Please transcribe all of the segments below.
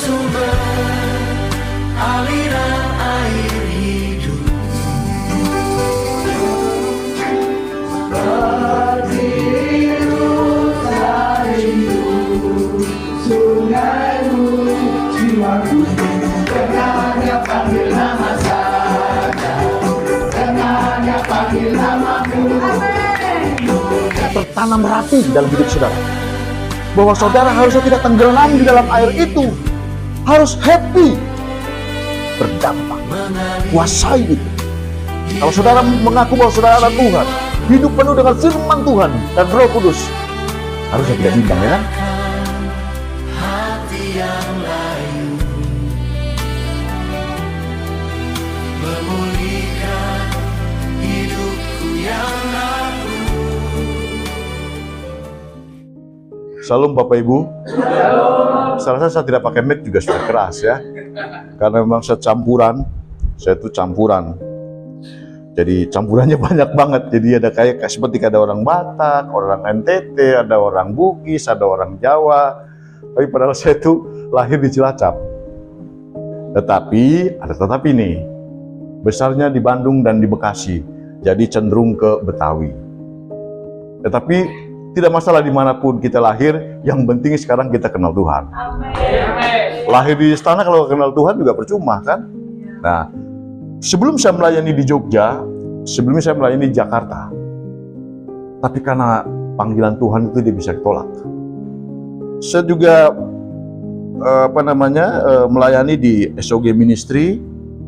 sumber aliran air hidup. Berdiriku sarimu, sungaimu, jiwaku, dengannya panggil nama saja, dengannya panggil namamu. Tertanam hati dalam hidup saudara, bahwa saudara harusnya tidak tenggelam di dalam air itu, harus happy, berdampak, kuasai itu. Kalau saudara mengaku bahwa saudara adalah Tuhan, hidup penuh dengan firman Tuhan dan Roh Kudus, harusnya tidak bimbang, ya kan? Hati yang layu memulihkan hidupku yang rapuh. Salam Bapak Ibu. Saya tidak pakai mic juga sudah keras ya, karena memang saya itu campuran. Jadi campurannya banyak banget. Jadi ada kayak seperti ada orang Batak, orang NTT, ada orang Bugis, ada orang Jawa. Tapi padahal saya itu lahir di Cilacap. Tetapi ada tetapi nih, besarnya di Bandung dan di Bekasi, jadi cenderung ke Betawi. Tetapi tidak masalah dimanapun kita lahir, yang penting sekarang kita kenal Tuhan. Amen. Lahir di istana kalau kenal Tuhan juga percuma kan? Nah, sebelum saya melayani di Jogja, sebelumnya saya melayani di Jakarta. Tapi karena panggilan Tuhan itu dia bisa ditolak. Saya juga melayani di SOG Ministry.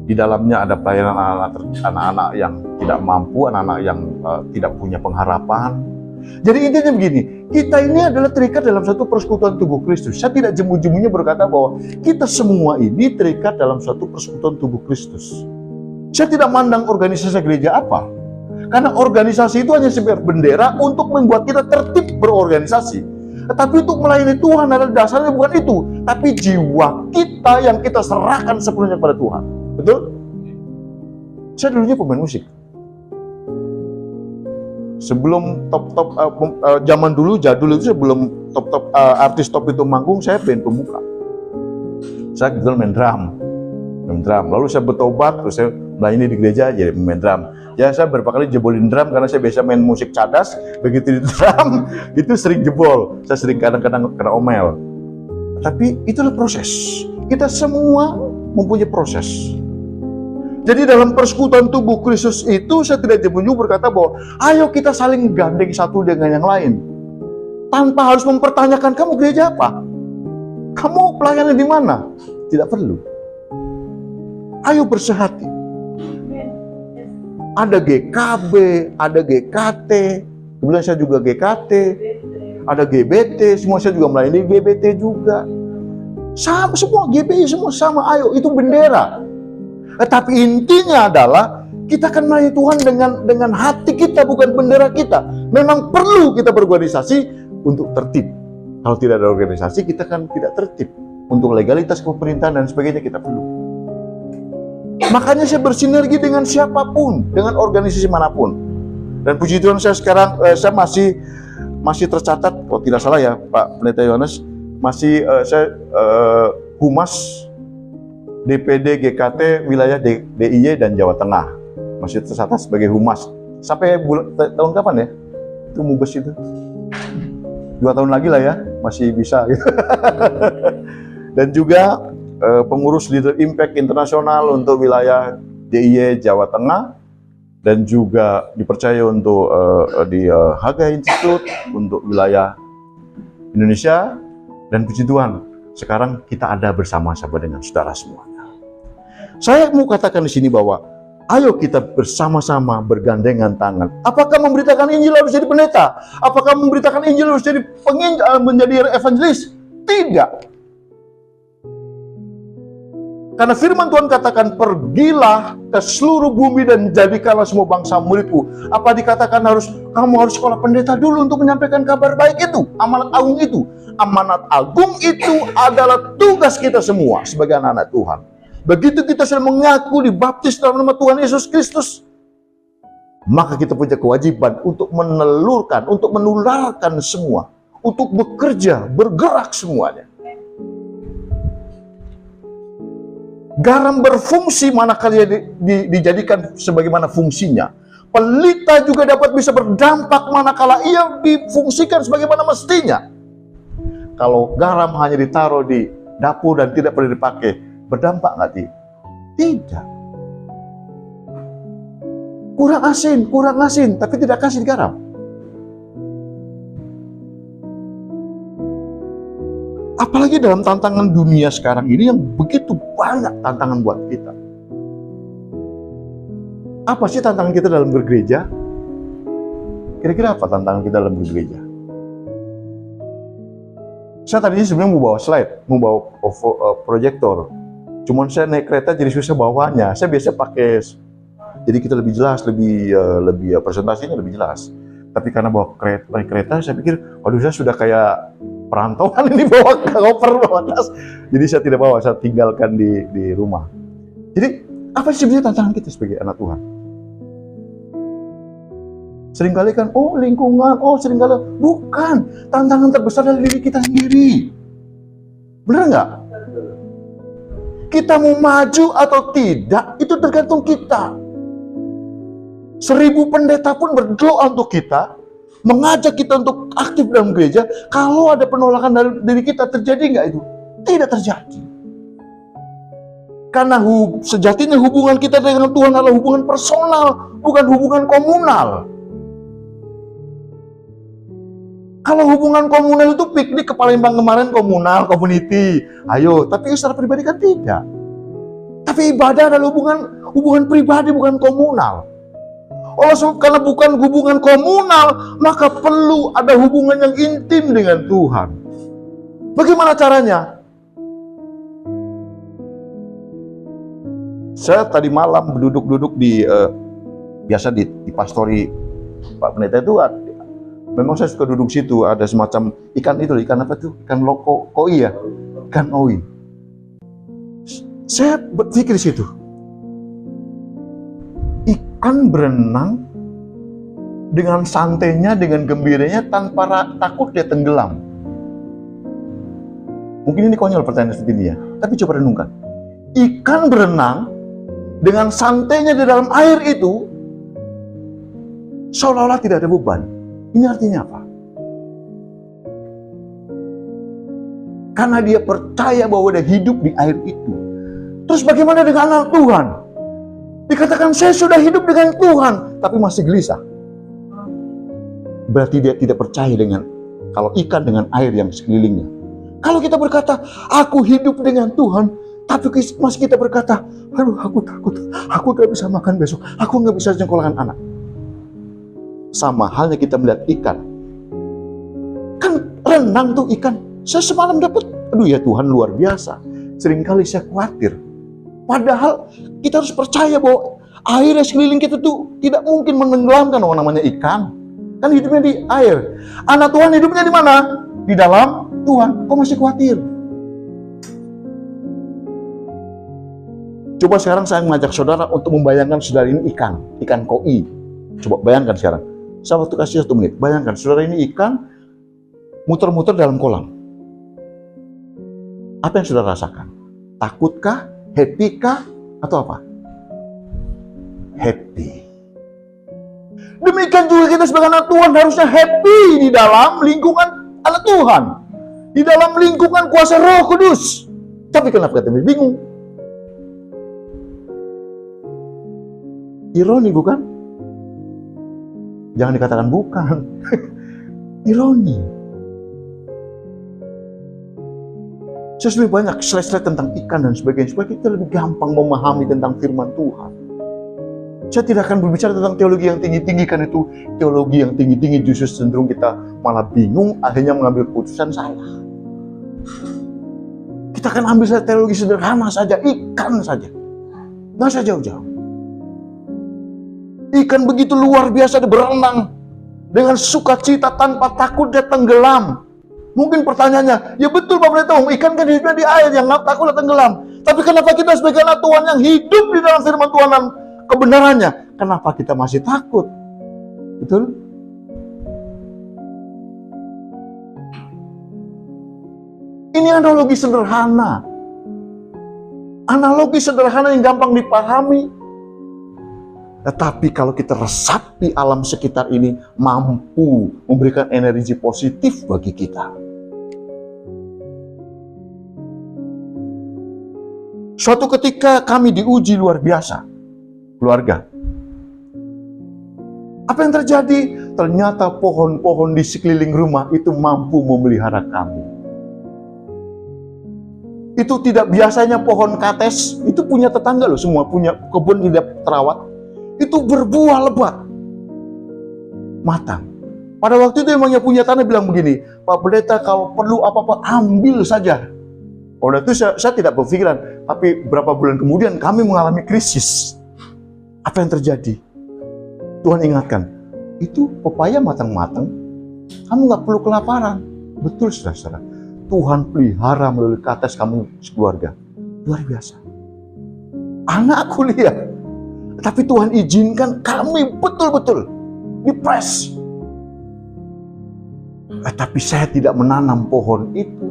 Di dalamnya ada pelayanan anak-anak yang tidak mampu, anak-anak yang tidak punya pengharapan. Jadi intinya begini, kita ini adalah terikat dalam satu persekutuan tubuh Kristus. Saya tidak jemu-jemunya berkata bahwa kita semua ini terikat dalam satu persekutuan tubuh Kristus. Saya tidak mandang organisasi gereja apa, karena organisasi itu hanya sebagai bendera untuk membuat kita tertib berorganisasi. Tetapi untuk melayani Tuhan adalah dasarnya bukan itu, tapi jiwa kita yang kita serahkan sepenuhnya kepada Tuhan. Betul? Saya dulunya pemain musik. Sebelum zaman dulu jadul itu sebelum artis top itu manggung, saya band pembuka. Saya kebetulan main drum. Lalu saya bertobat, terus saya melayani di gereja jadi main drum. Ya saya beberapa kali jebolin drum karena saya biasa main musik cadas. Begitu di drum itu sering jebol. Saya sering kadang-kadang kena omel. Tapi itulah proses. Kita semua mempunyai proses. Jadi dalam persekutuan tubuh Kristus itu saya tidak jemu-jemu berkata bahwa ayo kita saling gandeng satu dengan yang lain. Tanpa harus mempertanyakan kamu gereja apa? Kamu pelayanan di mana? Tidak perlu. Ayo bersehati. Ada GKB, ada GKT, kemudian saya juga GKT, ada GBT, semua saya juga melayani GBT juga. Sama semua GBI semua sama, ayo itu bendera. Tetapi intinya adalah kita akan melayani Tuhan dengan hati kita, bukan bendera kita. Memang perlu kita berorganisasi untuk tertib. Kalau tidak ada organisasi, kita kan tidak tertib. Untuk legalitas pemerintahan dan sebagainya kita perlu. Makanya saya bersinergi dengan siapapun, dengan organisasi manapun. Dan puji Tuhan saya sekarang saya masih tercatat, kalau tidak salah ya Pak Pendeta Yohanes, masih saya humas DPD GKT wilayah DIY dan Jawa Tengah, masih tercatat sebagai humas sampai tahun kapan ya? Itu mubes itu 2 tahun lagi lah ya, masih bisa gitu. Dan juga pengurus Leader Impact Internasional untuk wilayah DIY Jawa Tengah, dan juga dipercaya untuk di Haga Institute untuk wilayah Indonesia. Dan puji Tuhan, sekarang kita ada bersama-sama dengan saudara semuanya. Saya mau katakan di sini bahwa ayo kita bersama-sama bergandengan tangan. Apakah memberitakan Injil harus jadi pendeta? Apakah memberitakan Injil harus jadi menjadi evangelis? Tidak. Karena firman Tuhan katakan, pergilah ke seluruh bumi dan jadikanlah semua bangsa muridku. Apa dikatakan kamu harus sekolah pendeta dulu untuk menyampaikan kabar baik itu? Amanat agung itu. Amanat agung itu adalah tugas kita semua sebagai anak-anak Tuhan. Begitu kita sudah mengaku dibaptis dalam nama Tuhan Yesus Kristus, maka kita punya kewajiban untuk menelurkan, untuk menularkan semua, untuk bekerja, bergerak semuanya. Garam berfungsi manakala dijadikan sebagaimana fungsinya. Pelita juga dapat bisa berdampak manakala ia difungsikan sebagaimana mestinya. Kalau garam hanya ditaruh di dapur dan tidak pernah dipakai, berdampak nggak? Tidak. Kurang asin, tapi tidak kasih garam. Apalagi dalam tantangan dunia sekarang ini yang begitu banyak tantangan buat kita. Apa sih tantangan kita dalam bergereja? Kira-kira apa tantangan kita dalam bergereja? Saya tadinya sebenarnya mau bawa slide, mau bawa proyektor. Cuman saya naik kereta jadi susah bawanya. Saya biasa pakai, jadi kita lebih jelas, lebih presentasinya lebih jelas. Tapi karena bawa kereta, saya pikir, waduh saya sudah kayak perantauan ini, bawa koper, bawa tas. Jadi saya tidak bawa, saya tinggalkan di rumah. Jadi apa sih sebenarnya tantangan kita sebagai anak Tuhan? Seringkali kan, lingkungan, seringkali bukan. Tantangan terbesar dari diri kita sendiri. Benar nggak? Kita mau maju atau tidak, itu tergantung kita. 1000 pendeta pun berdoa untuk kita, mengajak kita untuk aktif dalam gereja. Kalau ada penolakan dari diri kita, terjadi nggak itu? Tidak terjadi. Karena sejatinya hubungan kita dengan Tuhan adalah hubungan personal, bukan hubungan komunal. Kalau hubungan komunal itu piknik ke Palembang kemarin komunal, community, ayo. Tapi secara pribadi kan tidak. Tapi ibadah adalah hubungan pribadi, bukan komunal. Karena bukan hubungan komunal, maka perlu ada hubungan yang intim dengan Tuhan. Bagaimana caranya? Saya tadi malam duduk biasa di pastori Pak Pendeta itu, memang saya suka duduk situ, ada semacam ikan apa tuh? Ikan koi ya? Ikan koi. Saya berpikir di situ. Ikan berenang dengan santainya, dengan gembiranya, tanpa takut dia tenggelam. Mungkin ini konyol pertanyaan seperti ini ya, tapi coba renungkan. Ikan berenang dengan santainya di dalam air itu, seolah-olah tidak ada beban. Ini artinya apa? Karena dia percaya bahwa dia hidup di air itu. Terus bagaimana dengan anak Tuhan? Dikatakan saya sudah hidup dengan Tuhan, tapi masih gelisah. Berarti dia tidak percaya dengan kalau ikan dengan air yang sekelilingnya. Kalau kita berkata, aku hidup dengan Tuhan, tapi masih kita berkata, aduh aku takut, aku gak bisa makan besok, aku gak bisa nyekolahkan anak. Sama halnya kita melihat ikan. Kan renang tuh ikan. Saya semalam dapat, aduh ya Tuhan luar biasa. Seringkali saya khawatir. Padahal kita harus percaya bahwa air yang sekeliling kita tuh tidak mungkin menenggelamkan orang namanya ikan. Kan hidupnya di air. Anak Tuhan hidupnya di mana? Di dalam Tuhan. Kok masih khawatir? Coba sekarang saya mengajak saudara untuk membayangkan saudara ini ikan koi. Coba bayangkan sekarang. Saya waktu kasih 1 menit. Bayangkan saudara ini ikan muter-muter dalam kolam. Apa yang saudara rasakan? Takutkah? Happy kah? Atau apa? Happy. Demikian juga kita sebagai anak Tuhan harusnya happy di dalam lingkungan anak Tuhan. Di dalam lingkungan kuasa Roh Kudus. Tapi kenapa kita bingung? Ironi bukan? Jangan dikatakan bukan. Ironi. Saya lebih banyak slide-slide tentang ikan dan sebagainya, supaya kita lebih gampang memahami tentang firman Tuhan. Saya tidak akan berbicara tentang teologi yang tinggi-tinggi, karena itu teologi yang tinggi-tinggi justru cenderung kita malah bingung, akhirnya mengambil keputusan salah. Kita akan ambil saja teologi sederhana saja, ikan saja. Nggak usah jauh-jauh. Ikan begitu luar biasa dia berenang dengan sukacita tanpa takut dia tenggelam. Mungkin pertanyaannya, ya betul Pak Pendeta, ikan kan hidupnya di air, yang nggak takut tenggelam. Tapi kenapa kita sebagai anak Tuhan yang hidup di dalam firman Tuhan dan kebenarannya, kenapa kita masih takut? Betul? Ini analogi sederhana. Analogi sederhana yang gampang dipahami. Tetapi kalau kita resapi alam sekitar ini, mampu memberikan energi positif bagi kita. Suatu ketika kami diuji luar biasa, keluarga. Apa yang terjadi? Ternyata pohon-pohon di sekeliling rumah itu mampu memelihara kami. Itu tidak biasanya pohon kates, itu punya tetangga loh, semua punya kebun tidak terawat. Itu berbuah lebat, matang. Pada waktu itu emangnya punya tanah bilang begini, Pak Pendeta kalau perlu apa-apa ambil saja. Pada itu saya tidak berpikiran, tapi berapa bulan kemudian kami mengalami krisis. Apa yang terjadi? Tuhan ingatkan, itu pepaya matang-matang, kamu nggak perlu kelaparan. Betul saudara-saudara, Tuhan pelihara melalui kates kamu sekeluarga. Luar biasa. Anakku lihat, tapi Tuhan izinkan kami betul-betul dipres. Tapi saya tidak menanam pohon itu.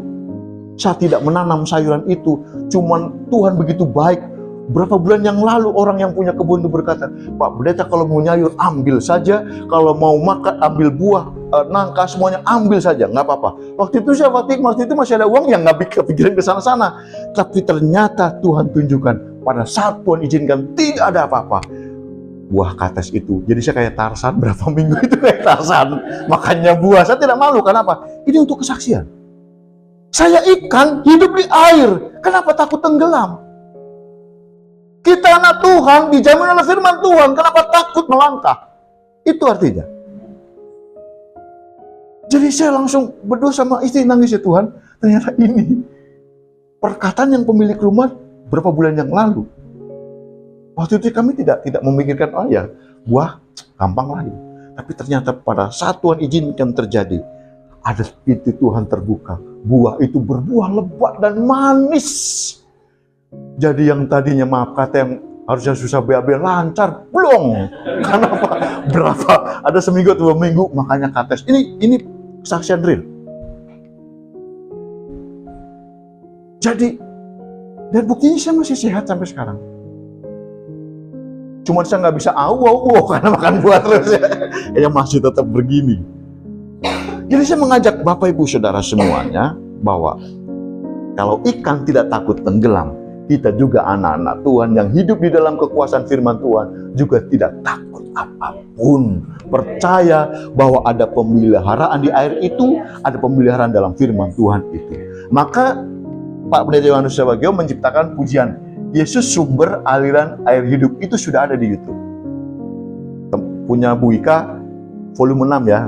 Saya tidak menanam sayuran itu. Cuman Tuhan begitu baik. Berapa bulan yang lalu orang yang punya kebun itu berkata, Pak Pendeta kalau mau nyayur ambil saja. Kalau mau makan ambil buah, nangka semuanya ambil saja. Nggak apa-apa. Waktu itu masih ada uang yang nggak kepikiran ke sana-sana. Tapi ternyata Tuhan tunjukkan pada saat Tuhan izinkan tidak ada apa-apa. Buah kates itu. Jadi saya kayak Tarsan, berapa minggu itu kayak Tarsan. Makannya buah, saya tidak malu. Kenapa? Ini untuk kesaksian. Saya ikan hidup di air. Kenapa takut tenggelam? Kita anak Tuhan, dijamin oleh firman Tuhan. Kenapa takut melangkah? Itu artinya. Jadi saya langsung berdoa sama istri, nangis ya Tuhan. Ternyata ini perkataan yang pemilik rumah berapa bulan yang lalu. Waktu itu kami tidak memikirkan, oh ya, buah gampang lah. Tapi ternyata pada saat Tuhan izinkan terjadi, ada pintu Tuhan terbuka. Buah itu berbuah lebat dan manis. Jadi yang tadinya maaf kata yang harusnya susah BAB lancar, belum. Kenapa? Berapa? Ada seminggu atau 2 minggu, makanya kates. Ini kesaksian real. Jadi, dan buktinya saya masih sehat sampai sekarang. Cuman saya nggak bisa karena makan buah terus ya masih tetap begini. Jadi saya mengajak Bapak Ibu Saudara semuanya bahwa kalau ikan tidak takut tenggelam, kita juga anak-anak Tuhan yang hidup di dalam kekuasaan firman Tuhan juga tidak takut apapun. Percaya bahwa ada pemeliharaan di air itu, ada pemeliharaan dalam firman Tuhan itu. Maka Pak Pendeta Yohanes Subagio menciptakan pujian Yesus sumber aliran air hidup. Itu sudah ada di YouTube. Punya Bu Ika volume 6 ya.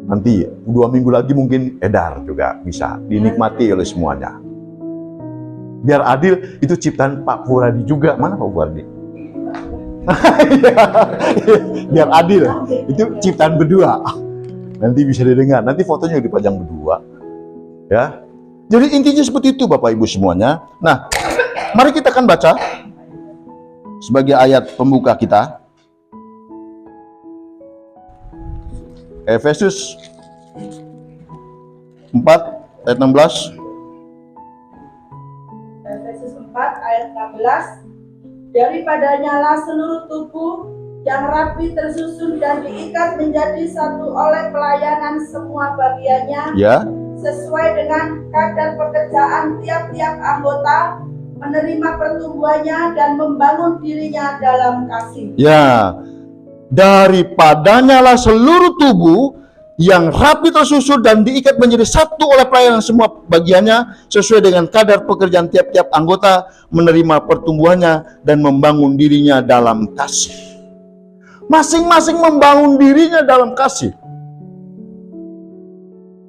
Nanti 2 minggu lagi mungkin edar juga bisa dinikmati oleh semuanya. Biar adil, itu ciptaan Pak Puradi juga. Mana Pak Puradi? Biar adil, itu ciptaan berdua. Nanti bisa didengar. Nanti fotonya dipajang berdua. Ya. Jadi intinya seperti itu Bapak Ibu semuanya. Nah, mari kita akan baca sebagai ayat pembuka kita. Efesus 4 ayat 16. Efesus 4 ayat 16. Daripadanya lah seluruh tubuh yang rapi tersusun dan diikat menjadi satu oleh pelayanan semua bagiannya. Ya. Sesuai dengan kadar pekerjaan tiap-tiap anggota, menerima pertumbuhannya dan membangun dirinya dalam kasih. Ya, daripadanya lah seluruh tubuh yang rapi tersusun dan diikat menjadi satu oleh pelayanan semua bagiannya, sesuai dengan kadar pekerjaan tiap-tiap anggota, menerima pertumbuhannya dan membangun dirinya dalam kasih. Masing-masing membangun dirinya dalam kasih.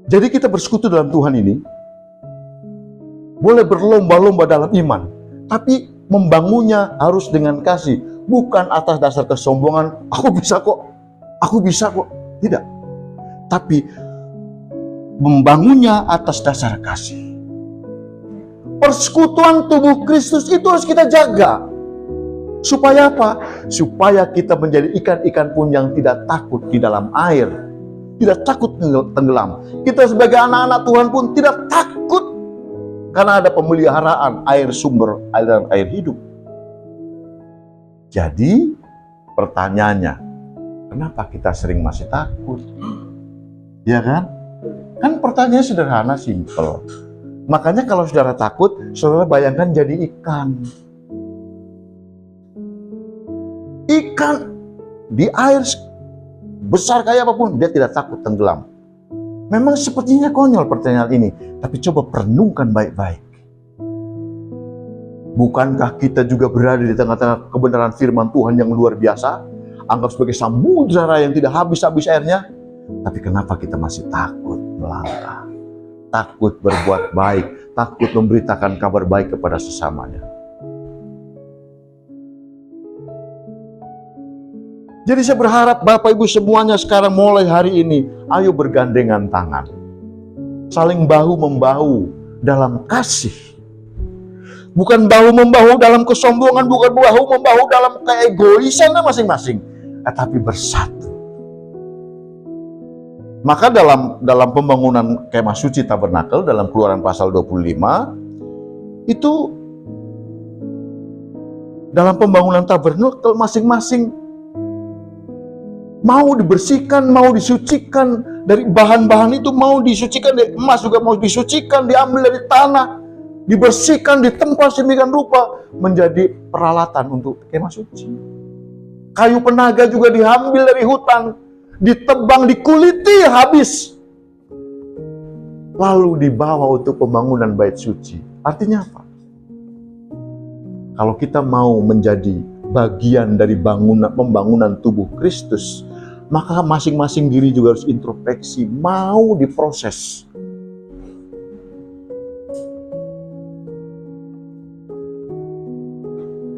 Jadi kita bersekutu dalam Tuhan ini, boleh berlomba-lomba dalam iman, tapi membangunnya harus dengan kasih, bukan atas dasar kesombongan, aku bisa kok, tidak. Tapi membangunnya atas dasar kasih. Persekutuan tubuh Kristus itu harus kita jaga. Supaya apa? Supaya kita menjadi ikan-ikan pun yang tidak takut di dalam air, tidak takut tenggelam. Kita sebagai anak-anak Tuhan pun tidak takut Karena ada pemeliharaan air sumber, aliran air hidup. Jadi pertanyaannya, kenapa kita sering masih takut? Ya kan? Kan pertanyaannya sederhana, simpel. Makanya kalau saudara takut, saudara bayangkan jadi ikan. Ikan di air besar kayak apapun, dia tidak takut tenggelam. Memang sepertinya konyol pertanyaan ini, tapi coba perenungkan baik-baik. Bukankah kita juga berada di tengah-tengah kebenaran firman Tuhan yang luar biasa? Anggap sebagai samudera yang tidak habis-habis airnya. Tapi kenapa kita masih takut melangkah? Takut berbuat baik, takut memberitakan kabar baik kepada sesamanya. Jadi saya berharap Bapak Ibu semuanya sekarang mulai hari ini, ayo bergandengan tangan. Saling bahu-membahu dalam kasih. Bukan bahu-membahu dalam kesombongan, bukan bahu-membahu dalam keegoisan masing-masing. Tetapi bersatu. Maka dalam pembangunan kemah suci tabernakel, dalam Keluaran pasal 25, itu dalam pembangunan tabernakel masing-masing mau dibersihkan, mau disucikan dari bahan-bahan itu, mau disucikan dari emas juga mau disucikan, diambil dari tanah, dibersihkan, ditempa sedemikian rupa menjadi peralatan untuk kemah suci. Kayu penaga juga diambil dari hutan, ditebang, dikuliti habis, lalu dibawa untuk pembangunan bait suci. Artinya apa? Kalau kita mau menjadi bagian dari pembangunan tubuh Kristus, maka masing-masing diri juga harus introspeksi, mau diproses.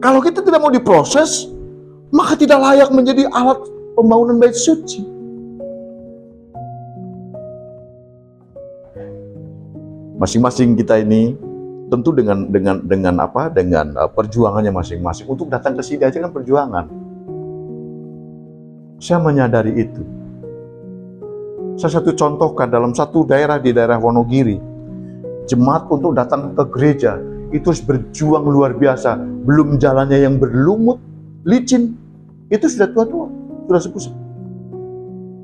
Kalau kita tidak mau diproses, maka tidak layak menjadi alat pembangunan bait suci. Masing-masing kita ini tentu dengan perjuangannya masing-masing. Untuk datang ke sini aja kan perjuangan. Saya menyadari itu. Saya contohkan dalam satu daerah di daerah Wonogiri, jemaat untuk datang ke gereja itu harus berjuang luar biasa. Belum jalannya yang berlumut, licin, itu sudah tua-tua, sudah sepuh.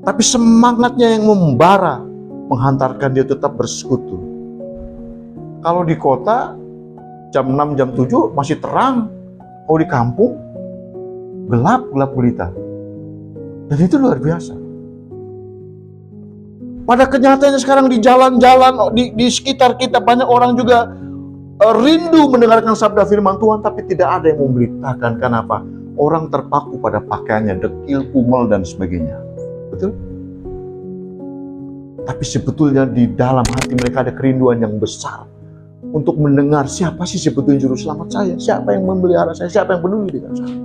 Tapi semangatnya yang membara menghantarkan dia tetap bersekutu. Kalau di kota jam 6, jam 7 masih terang. Kalau di kampung gelap gulita. Dan itu luar biasa. Pada kenyataannya sekarang di jalan-jalan, di sekitar kita banyak orang juga rindu mendengarkan sabda firman Tuhan, tapi tidak ada yang memberitakan. Kenapa? Orang terpaku pada pakaiannya, dekil, kumel, dan sebagainya. Betul? Tapi sebetulnya di dalam hati mereka ada kerinduan yang besar untuk mendengar siapa sih sebetulnya juru selamat saya, siapa yang memelihara saya, siapa yang peduli dengan saya.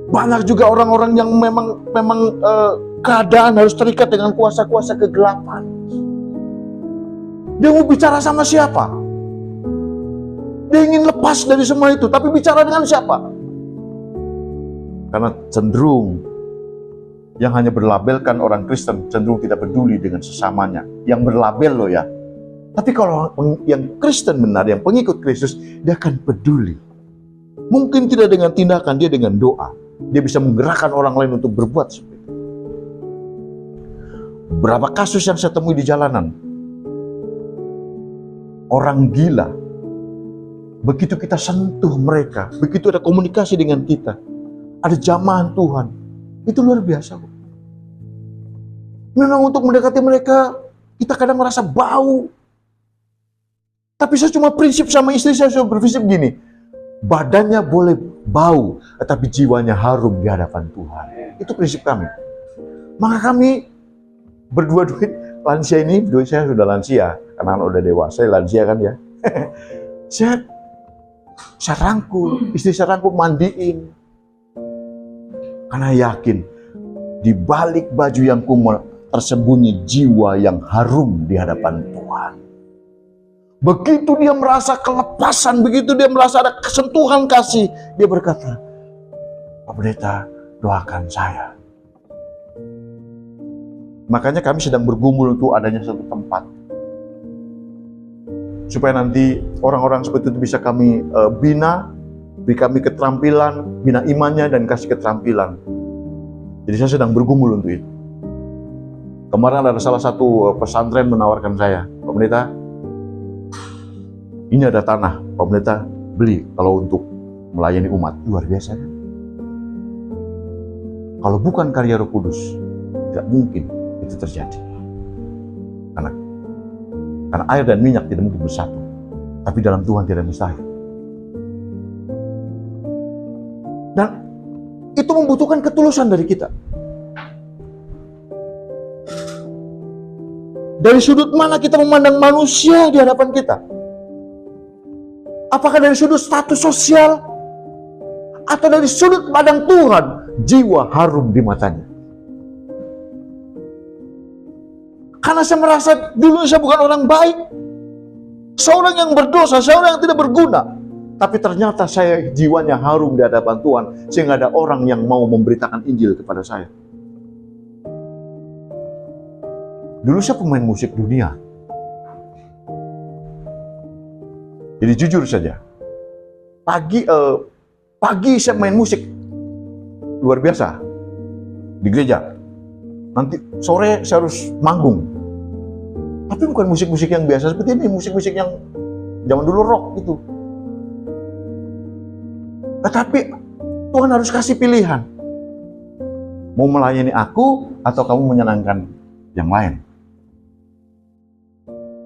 Banyak juga orang-orang yang memang keadaan harus terikat dengan kuasa-kuasa kegelapan. Dia mau bicara sama siapa? Dia ingin lepas dari semua itu, tapi bicara dengan siapa? Karena cenderung yang hanya berlabelkan orang Kristen cenderung tidak peduli dengan sesamanya. Yang berlabel loh ya. Tapi kalau yang Kristen benar, yang pengikut Kristus, dia akan peduli. Mungkin tidak dengan tindakan, dia dengan doa. Dia bisa menggerakkan orang lain untuk berbuat seperti itu. Berapa kasus yang saya temui di jalanan. Orang gila. Begitu kita sentuh mereka, begitu ada komunikasi dengan kita, ada jamahan Tuhan, itu luar biasa. Memang untuk mendekati mereka, kita kadang merasa bau. Tapi saya cuma prinsip sama istri saya berprinsip gini, badannya boleh bau, tetapi jiwanya harum di hadapan Tuhan. Itu prinsip kami. Maka kami berdua-duit, lansia ini, saya sudah lansia, karena udah dewasa, lansia kan ya. Saya rangkul, istri saya rangkul, mandiin. Karena yakin, di balik baju yang kumel, tersembunyi jiwa yang harum di hadapan Tuhan. Begitu dia merasa kelepasan, begitu dia merasa ada kesentuhan kasih, dia berkata, Pak Pendeta, doakan saya. Makanya kami sedang bergumul untuk adanya satu tempat. Supaya nanti orang-orang seperti itu bisa kami bina, beri kami keterampilan, bina imannya dan kasih keterampilan. Jadi saya sedang bergumul untuk itu. Kemarin ada salah satu pesantren menawarkan saya, Pak Pendeta, ini ada tanah, Pak Pendeta beli kalau untuk melayani umat. Luar biasa kan? Kalau bukan karya Roh Kudus, tidak mungkin itu terjadi. Karena air dan minyak tidak mungkin bersatu, tapi dalam Tuhan tidak mustahil. Dan itu membutuhkan ketulusan dari kita. Dari sudut mana kita memandang manusia di hadapan kita? Apakah dari sudut status sosial? Atau dari sudut pandang Tuhan, jiwa harum di matanya? Karena saya merasa dulu saya bukan orang baik, seorang yang berdosa, seorang yang tidak berguna. Tapi ternyata saya jiwanya harum di hadapan Tuhan, sehingga ada orang yang mau memberitakan Injil kepada saya. Dulu saya pemain musik dunia. Jadi jujur saja, pagi saya main musik luar biasa di gereja. Nanti sore saya harus manggung. Tapi bukan musik-musik yang biasa seperti ini, musik-musik yang zaman dulu rock itu. Tetapi Tuhan harus kasih pilihan. Mau melayani aku atau kamu menyenangkan yang lain?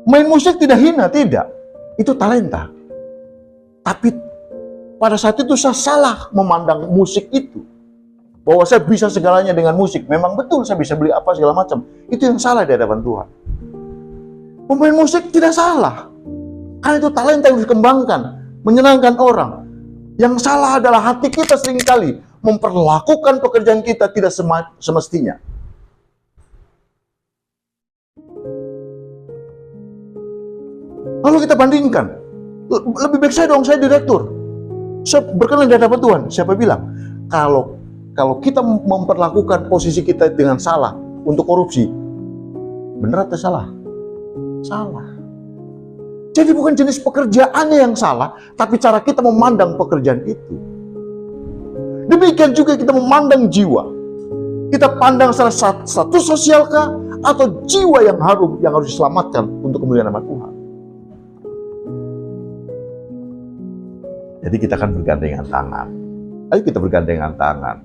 Main musik tidak hina, tidak. Itu talenta. Tapi pada saat itu saya salah memandang musik itu. Bahwa saya bisa segalanya dengan musik. Memang betul saya bisa beli apa segala macam. Itu yang salah di hadapan Tuhan. Pemain musik tidak salah. Karena itu talenta yang dikembangkan. Menyenangkan orang. Yang salah adalah hati kita seringkali memperlakukan pekerjaan kita tidak semestinya. Lalu kita bandingkan. Lebih baik saya dong, saya direktur. Saya berkenan di hadapan Tuhan. Siapa bilang? Kalau kita memperlakukan posisi kita dengan salah untuk korupsi, benar atau salah? Salah. Jadi bukan jenis pekerjaannya yang salah, tapi cara kita memandang pekerjaan itu. Demikian juga kita memandang jiwa. Kita pandang salah satu sosial kah, atau jiwa yang harum yang harus diselamatkan untuk kemuliaan nama Tuhan. Jadi kita akan bergandengan tangan. Ayo kita bergandengan tangan.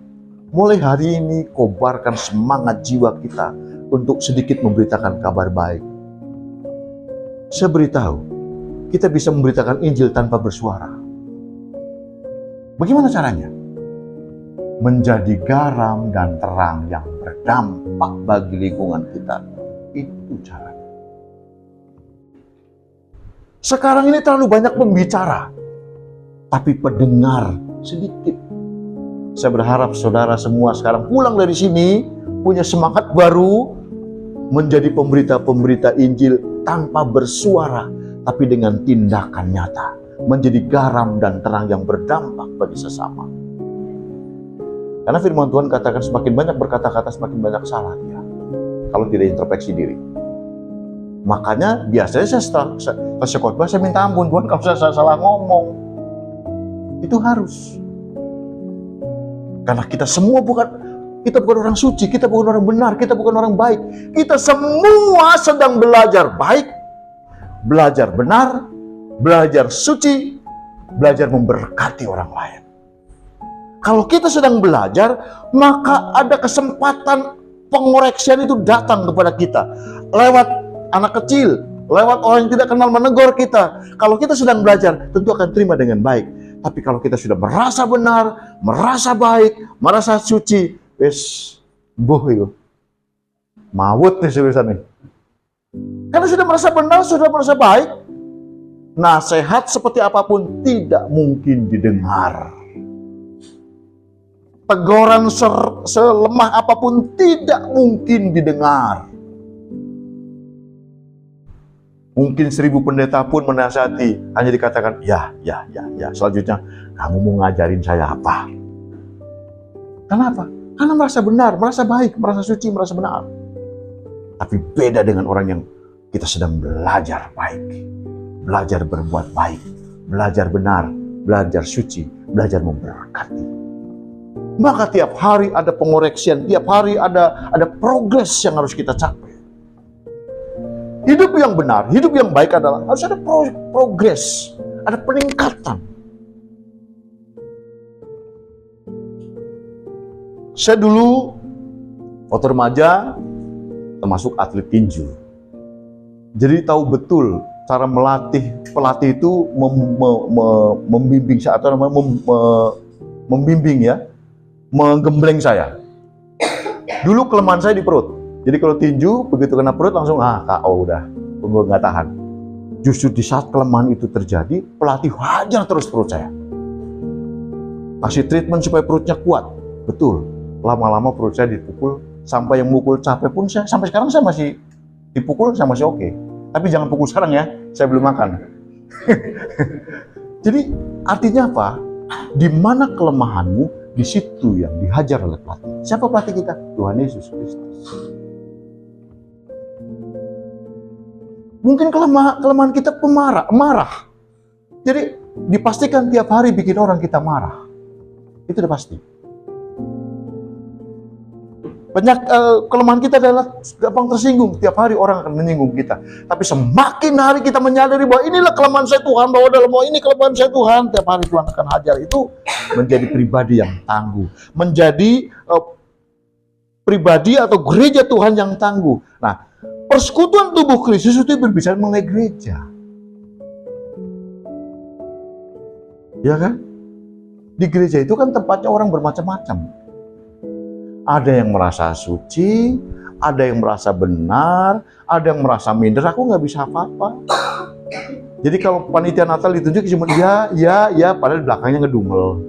Mulai hari ini kobarkan semangat jiwa kita untuk sedikit memberitakan kabar baik. Saya beritahu, kita bisa memberitakan Injil tanpa bersuara. Bagaimana caranya? Menjadi garam dan terang yang berdampak bagi lingkungan kita. Itu caranya. Sekarang ini terlalu banyak pembicara, tapi pendengar sedikit. Saya berharap saudara semua sekarang pulang dari sini punya semangat baru menjadi pemberita-pemberita Injil tanpa bersuara, tapi dengan tindakan nyata. Menjadi garam dan terang yang berdampak bagi sesama. Karena firman Tuhan katakan semakin banyak berkata-kata, semakin banyak salah dia. Kalau tidak introspeksi diri. Makanya biasanya saya setelah khotbah saya minta ampun, Tuhan kalau saya salah ngomong. Itu harus. Karena kita semua kita bukan orang suci, kita bukan orang benar, kita bukan orang baik. Kita semua sedang belajar baik, belajar benar, belajar suci, belajar memberkati orang lain. Kalau kita sedang belajar, maka ada kesempatan pengoreksian itu datang kepada kita. Lewat anak kecil, lewat orang yang tidak kenal menegur kita. Kalau kita sedang belajar, tentu akan terima dengan baik. Tapi kalau kita sudah merasa benar, merasa baik, merasa suci, mawut nih sebesar nih. Karena sudah merasa benar, sudah merasa baik, nasihat seperti apapun tidak mungkin didengar. Teguran selemah apapun tidak mungkin didengar. Mungkin 1000 pendeta pun menasihati, hanya dikatakan, ya. Selanjutnya, kamu mau ngajarin saya apa? Kenapa? Karena merasa benar, merasa baik, merasa suci, merasa benar. Tapi beda dengan orang yang kita sedang belajar baik, belajar berbuat baik, belajar benar, belajar suci, belajar memberkati. Maka tiap hari ada pengoreksian, tiap hari ada progres yang harus kita capai. Hidup yang benar, hidup yang baik adalah harus ada progres, ada peningkatan. Saya dulu waktu remaja termasuk atlet tinju. Jadi tahu betul cara pelatih itu membimbing saya atau membimbing ya, menggembleng saya. Dulu kelemahan saya di perut. Jadi kalau tinju begitu kena perut langsung KO udah, nggak tahan. Justru di saat kelemahan itu terjadi, pelatih hajar terus perut saya. Kasih treatment supaya perutnya kuat. Betul. Lama-lama perut saya dipukul, sampai yang mukul capek pun sampai sekarang saya masih dipukul, saya masih oke. Tapi jangan pukul sekarang ya, saya belum makan. Jadi artinya apa? Di mana kelemahanmu, di situ yang dihajar oleh pelatih. Siapa pelatih kita? Tuhan Yesus Kristus. Mungkin kelemahan kita marah. Jadi dipastikan tiap hari bikin orang kita marah. Itu udah pasti. Banyak kelemahan kita adalah gampang tersinggung. Tiap hari orang akan menyinggung kita. Tapi semakin hari kita menyadari bahwa inilah kelemahan saya Tuhan, bahwa ini kelemahan saya Tuhan, tiap hari Tuhan akan hajar. Itu menjadi pribadi yang tangguh. Menjadi pribadi atau gereja Tuhan yang tangguh. Nah, persekutuan tubuh Kristus itu berbicara mengenai gereja. Ya kan? Di gereja itu kan tempatnya orang bermacam-macam. Ada yang merasa suci, ada yang merasa benar, ada yang merasa minder, aku nggak bisa apa-apa. Jadi kalau panitia Natal ditunjuk cuma ya, padahal di belakangnya ngedumel.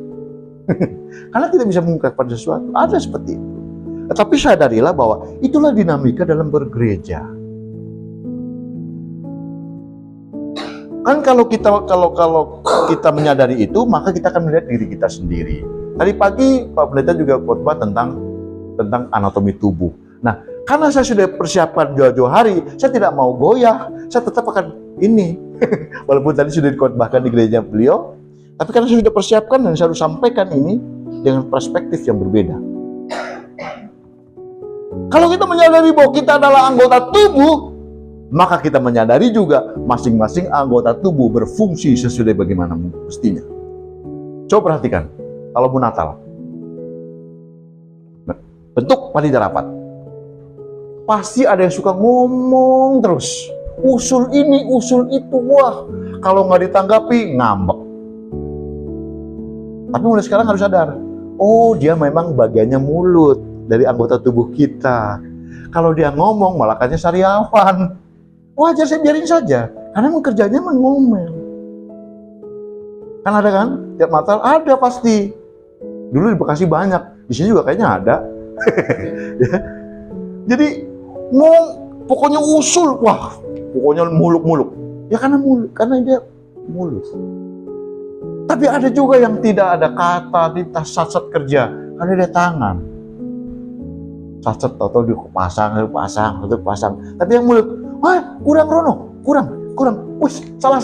Karena tidak bisa mengungkapkan sesuatu. Ada seperti itu. Tapi sadarilah bahwa itulah dinamika dalam bergereja. Kan kalau kita menyadari itu, maka kita akan melihat diri kita sendiri. Tadi pagi Pak Pendeta juga khotbah tentang anatomi tubuh. Nah, karena saya sudah persiapkan jauh-jauh hari, saya tidak mau goyah, saya tetap akan ini. Walaupun tadi sudah dikhotbahkan di gereja beliau, tapi karena saya sudah persiapkan dan saya harus sampaikan ini dengan perspektif yang berbeda. Kalau kita menyadari bahwa kita adalah anggota tubuh, maka kita menyadari juga masing-masing anggota tubuh berfungsi sesuai bagaimana mestinya. Coba perhatikan, kalau mau Natal, bentuk panitia rapat, pasti ada yang suka ngomong terus, usul ini, usul itu, wah, kalau nggak ditanggapi ngambek. Tapi mulai sekarang harus sadar, oh dia memang bagiannya mulut dari anggota tubuh kita. Kalau dia ngomong malah katanya sariawan, wajar saya biarin saja, karena memang kerjanya ngomel. Kan ada kan, tiap Natal ada pasti. Dulu di Bekasi banyak, di sini juga kayaknya ada. Ya. Jadi pokoknya usul, wah, pokoknya muluk-muluk. Ya karena dia mulut. Tapi ada juga yang tidak ada kata, tidak sat-sat kerja, karena dia tangan. Sat-sat atau dia pasang. Tapi yang mulut, wah, kurang Rono, kurang. Wih, salah.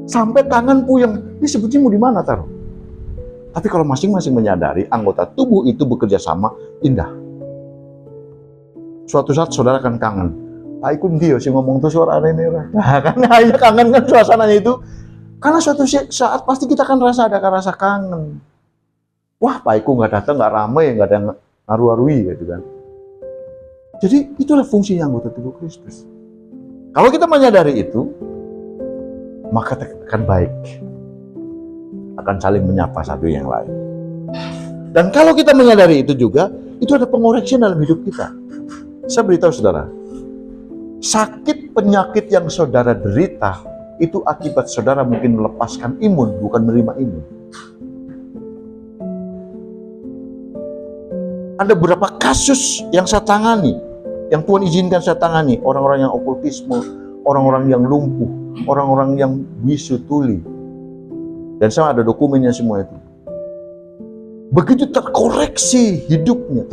Sampai tangan puyeng. Ini sebetulnya mau di mana taruh? Tapi kalau masing-masing menyadari anggota tubuh itu bekerja sama, indah. Suatu saat saudara akan kangen. Pak Ikun dia sih ngomong tuh suara ini. Nah, kan hanya kangen kan suasananya itu. Karena suatu saat pasti kita akan ada rasa kangen. Wah, Pak Ikun nggak datang, nggak ramai, nggak ada yang ngaru-arui gitu kan. Jadi itulah fungsinya anggota tubuh Kristus. Kalau kita menyadari itu, maka akan baik. Akan saling menyapa satu yang lain. Dan kalau kita menyadari itu juga, itu ada pengoreksi dalam hidup kita. Saya beritahu saudara, sakit penyakit yang saudara derita, itu akibat saudara mungkin melepaskan imun, bukan menerima imun. Ada beberapa kasus yang saya tangani, yang Tuhan izinkan saya tangani, orang-orang yang okultisme, orang-orang yang lumpuh, orang-orang yang bisu tuli. Dan saya ada dokumennya semua itu. Begitu terkoreksi hidupnya,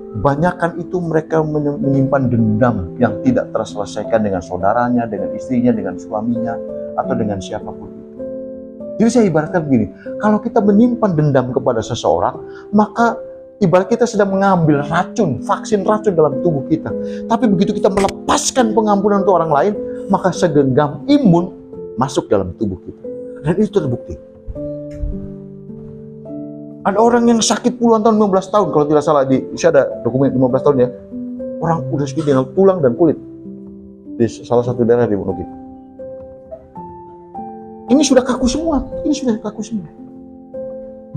Banyakan itu mereka menyimpan dendam yang tidak terselesaikan dengan saudaranya, dengan istrinya, dengan suaminya, atau dengan siapapun itu. Jadi saya ibaratkan begini, kalau kita menyimpan dendam kepada seseorang, maka ibarat kita sedang mengambil racun, vaksin racun dalam tubuh kita. Tapi begitu kita melepaskan pengampunan untuk orang lain, maka segenggam imun masuk dalam tubuh kita. Dan itu terbukti. Ada orang yang sakit puluhan tahun, 15 tahun, kalau tidak salah, saya ada dokumen 15 tahun ya. Orang udah sakit tinggal tulang dan kulit. Di salah satu daerah di Wonogiri. Ini sudah kaku semua,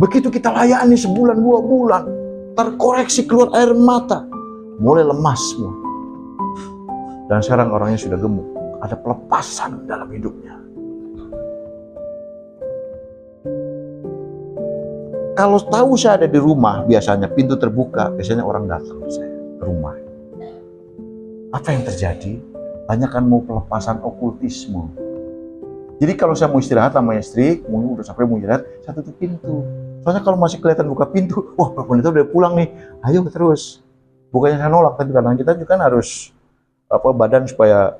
Begitu kita layani sebulan, 2 bulan, terkoreksi keluar air mata, mulai lemas semua. Dan sekarang orangnya sudah gemuk, ada pelepasan dalam hidupnya. Kalau tahu saya ada di rumah, biasanya pintu terbuka, biasanya orang datang ke saya, ke rumah. Apa yang terjadi? Banyak kan mau pelepasan okultisme. Jadi kalau saya mau istirahat sama istri, udah sampai mau istirahat, saya tutup pintu. Soalnya kalau masih kelihatan buka pintu, wah Pak Pendeta udah pulang nih, ayo terus. Bukannya saya nolak, tapi kadang kita juga kan harus badan supaya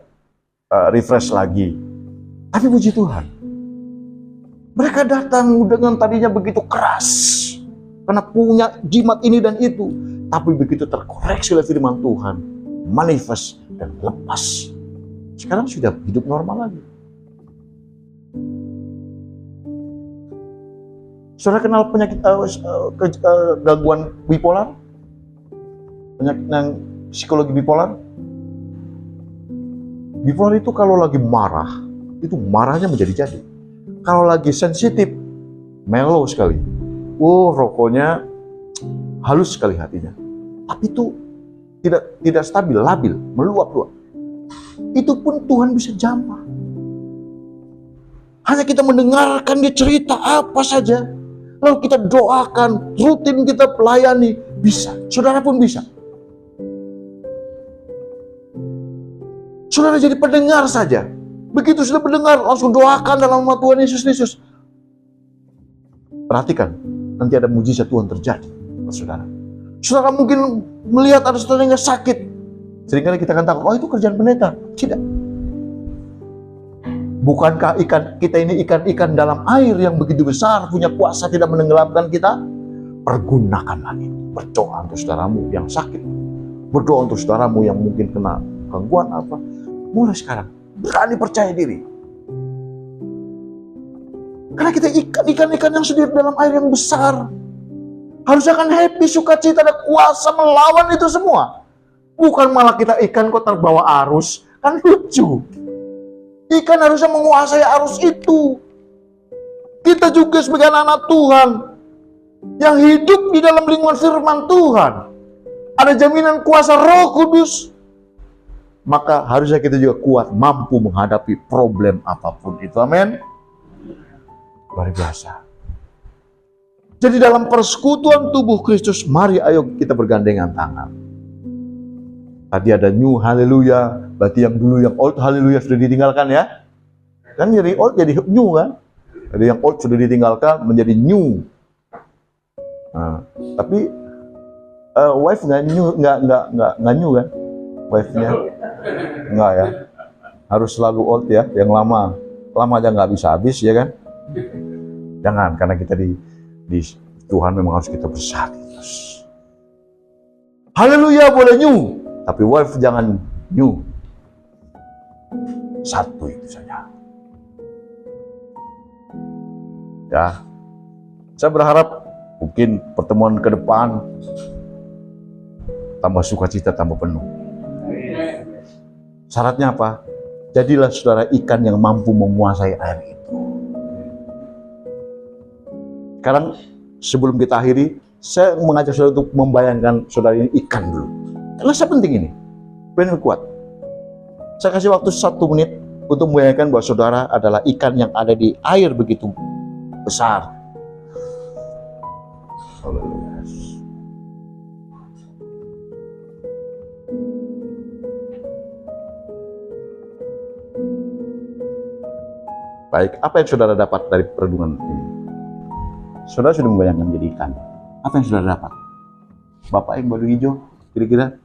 refresh lagi. Tapi puji Tuhan, mereka datang dengan tadinya begitu keras, karena punya jimat ini dan itu. Tapi begitu terkoreksi oleh firman Tuhan, manifest dan lepas. Sekarang sudah hidup normal lagi. Saudara kenal penyakit gangguan bipolar? Penyakit yang psikologi bipolar? Bipolar itu kalau lagi marah, itu marahnya menjadi-jadi. Kalau lagi sensitif, mellow sekali. Rokoknya halus sekali hatinya. Tapi itu tidak stabil, labil, meluap-luap. Itu pun Tuhan bisa jamah. Hanya kita mendengarkan dia cerita apa saja, lalu kita doakan, rutin kita pelayani, bisa. Saudara pun bisa. Saudara jadi pendengar saja. Begitu sudah mendengar, langsung doakan dalam nama Tuhan Yesus Kristus. Perhatikan, nanti ada mujizat Tuhan terjadi, saudara. Saudara mungkin melihat ada saudara yang sakit. Seringkali kita akan takut, itu kerjaan pendeta. Tidak. Bukankah kita ini ikan-ikan dalam air yang begitu besar, punya kuasa tidak menenggelamkan kita? Pergunakanlah itu. Berdoa untuk saudaramu yang sakit. Berdoa untuk saudaramu yang mungkin kena gangguan apa. Mulai sekarang, berani percaya diri. Karena kita ikan-ikan yang sudah dalam air yang besar. Harusnya kan happy, sukacita, ada kuasa melawan itu semua. Bukan malah kita ikan kok terbawa arus. Kan lucu. Ikan harusnya menguasai arus itu. Kita juga sebagai anak-anak Tuhan yang hidup di dalam lingkungan firman Tuhan, ada jaminan kuasa Roh Kudus, maka harusnya kita juga kuat, mampu menghadapi problem apapun itu. Amin. Luar biasa. Jadi dalam persekutuan tubuh Kristus, mari ayo kita bergandengan tangan. Tadi ada new haleluya, berarti yang dulu yang old haleluya sudah ditinggalkan ya. Kan jadi old jadi new kan. Jadi yang old sudah ditinggalkan menjadi new. Nah, tapi wife nggak new kan? Wife-nya nggak ya. Harus selalu old ya, yang lama aja nggak bisa habis ya kan. Jangan, karena kita di Tuhan memang harus kita bersatu. Haleluya boleh new, tapi wife jangan new. Satu itu saja. Ya, saya berharap mungkin pertemuan ke depan tambah sukacita, tambah penuh. Syaratnya apa? Jadilah saudara ikan yang mampu menguasai air itu. Sekarang sebelum kita akhiri, saya mengajak saudara untuk membayangkan saudara ini ikan dulu. Karena saya penting ini, benar kuat. Saya kasih waktu 1 menit untuk membayangkan bahwa saudara adalah ikan yang ada di air begitu besar. Baik, apa yang saudara dapat dari perenungan ini? Saudara sudah membayangkan jadi ikan. Apa yang saudara dapat? Bapak yang baju hijau, Kira-kira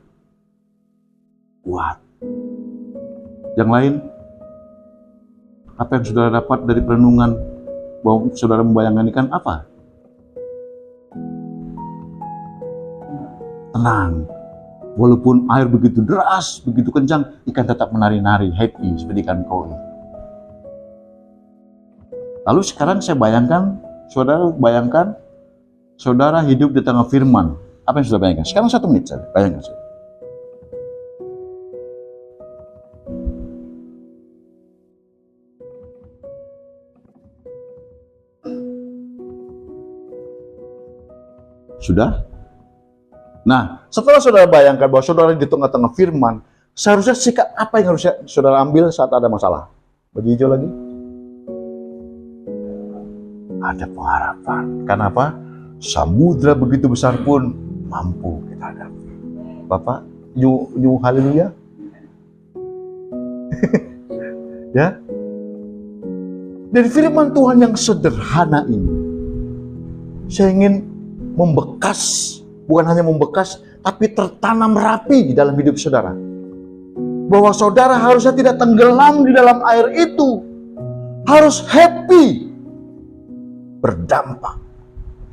kuat. Yang lain, apa yang saudara dapat dari perenungan bahwa saudara membayangkan ikan apa? Tenang. Walaupun air begitu deras, begitu kencang, ikan tetap menari-nari, happy seperti ikan koi. Lalu sekarang saya bayangkan, saudara hidup di tengah firman. Apa yang saudara bayangkan? Sekarang 1 menit saja, bayangkan saja. Sudah? Nah, setelah saudara bayangkan bahwa saudara di tengah-tengah firman, seharusnya sikap apa yang harusnya saudara ambil saat ada masalah? Baju hijau lagi? Ada pengharapan. Kenapa? Samudra begitu besar pun mampu kita hadapi. Bapak, you haleluya. Ya. Dari firman Tuhan yang sederhana ini, saya ingin membekas, bukan hanya membekas, tapi tertanam rapi di dalam hidup saudara. Bahwa saudara harusnya tidak tenggelam di dalam air itu. Harus happy. Berdampak.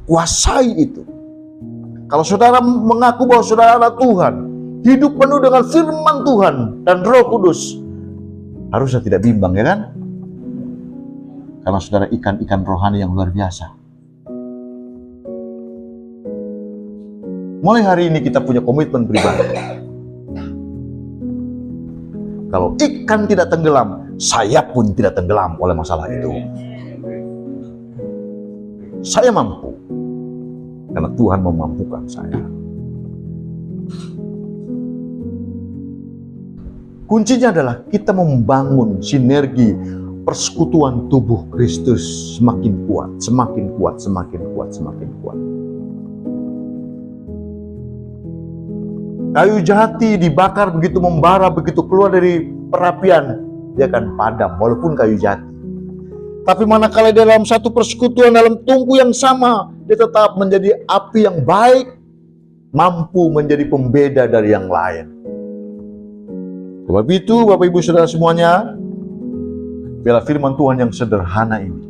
Kuasai itu. Kalau saudara mengaku bahwa saudara adalah Tuhan, hidup penuh dengan firman Tuhan dan Roh Kudus, harusnya tidak bimbang, ya kan? Karena saudara ikan-ikan rohani yang luar biasa. Mulai hari ini kita punya komitmen pribadi. Kalau ikan tidak tenggelam, saya pun tidak tenggelam oleh masalah itu. Saya mampu. Karena Tuhan memampukan saya. Kuncinya adalah kita membangun sinergi persekutuan tubuh Kristus semakin kuat, semakin kuat, semakin kuat, semakin kuat. Kayu jati dibakar begitu membara, begitu keluar dari perapian, dia akan padam walaupun kayu jati. Tapi manakala dalam satu persekutuan, dalam tungku yang sama, dia tetap menjadi api yang baik, mampu menjadi pembeda dari yang lain. Sebab itu, Bapak Ibu Saudara semuanya, biarlah firman Tuhan yang sederhana ini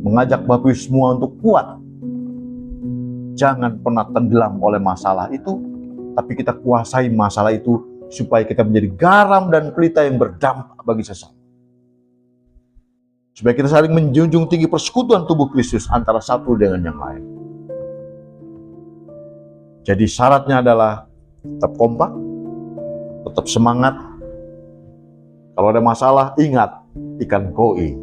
mengajak Bapak Ibu semua untuk kuat. Jangan pernah tenggelam oleh masalah itu, tapi kita kuasai masalah itu supaya kita menjadi garam dan pelita yang berdampak bagi sesama. Supaya kita saling menjunjung tinggi persekutuan tubuh Kristus antara satu dengan yang lain. Jadi syaratnya adalah tetap kompak, tetap semangat. Kalau ada masalah, ingat ikan koi.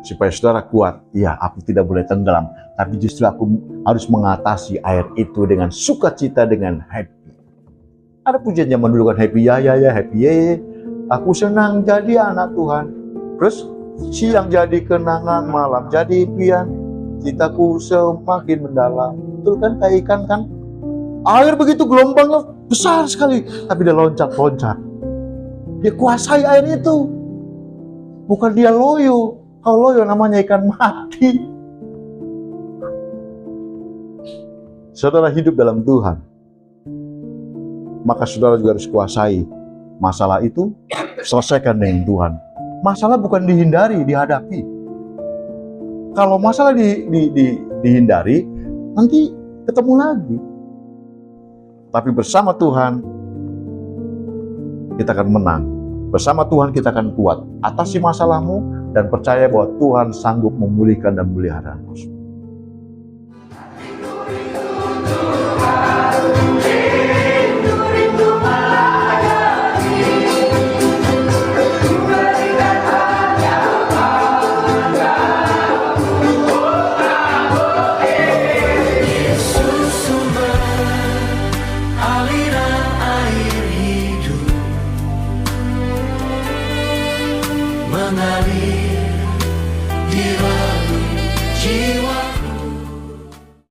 Supaya saudara kuat, ya aku tidak boleh tenggelam, tapi justru aku harus mengatasi air itu dengan sukacita, dengan happy. Ada pujian zaman dulu kan, happy ya, happy ya. Aku senang jadi anak Tuhan. Terus siang jadi kenangan, malam jadi impian, citaku semakin mendalam. Betul kan, kayak ikan kan? Air begitu gelombangnya besar sekali, tapi dia loncat-loncat. Dia kuasai air itu. Bukan dia loyo. Kalau loyo namanya ikan mati. Saudara hidup dalam Tuhan, maka saudara juga harus kuasai masalah itu, selesaikan dengan Tuhan. Masalah bukan dihindari, dihadapi. Kalau masalah dihindari, nanti ketemu lagi. Tapi bersama Tuhan, kita akan menang. Bersama Tuhan kita akan kuat. Atasi masalahmu dan percaya bahwa Tuhan sanggup memulihkan dan memeliharamu.